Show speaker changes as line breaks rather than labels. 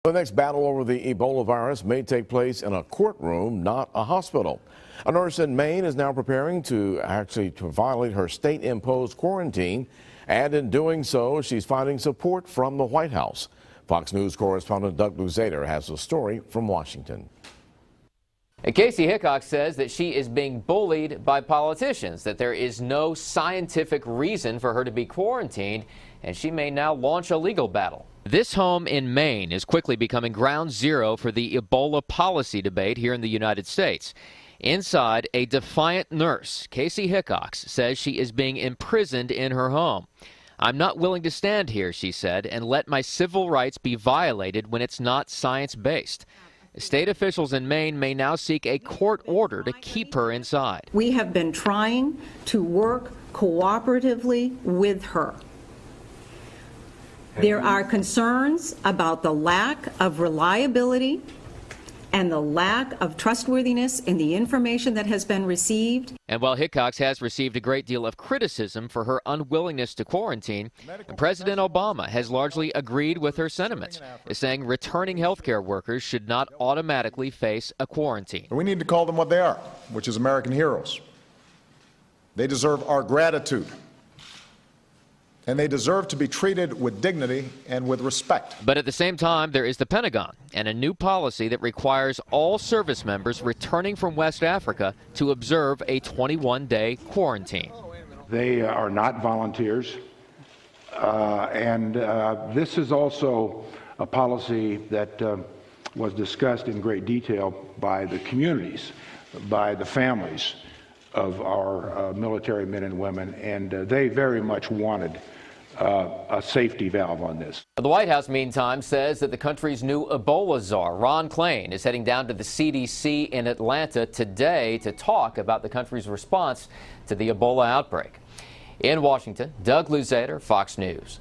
The next battle over the Ebola virus may take place in a courtroom, not a hospital. A nurse in Maine is now preparing to violate her state-imposed quarantine, and in doing so, she's finding support from the White House. Fox News correspondent Doug Luzader has a story from Washington.
And Casey Hickox says that she is being bullied by politicians, that there is no scientific reason for her to be quarantined, and she may now launch a legal battle. This home in Maine is quickly becoming ground zero for the Ebola policy debate here in the United States. Inside, a defiant nurse, Casey Hickox, says she is being imprisoned in her home. "I'm not willing to stand here," she said, "and let my civil rights be violated when it's not science-based." State officials in Maine may now seek a court order to keep her inside.
We have been trying to work cooperatively with her. There are concerns about the lack of reliability and the lack of trustworthiness in the information that has been received.
And while Hickox has received a great deal of criticism for her unwillingness to quarantine, President Obama has largely agreed with her sentiments, saying returning healthcare workers should not automatically face a quarantine.
We need to call them what they are, which is American heroes. They deserve our gratitude, and they deserve to be treated with dignity and with respect.
But at the same time, there is the Pentagon and a new policy that requires all service members returning from West Africa to observe a 21-day quarantine.
They are not volunteers, and this is also a policy that was discussed in great detail by the communities, by the families of our military men and women, and they very much wanted a safety valve on this.
The White House, meantime, says that the country's new Ebola czar, Ron Klain, is heading down to the CDC in Atlanta today to talk about the country's response to the Ebola outbreak. In Washington, Doug Luzader, Fox News.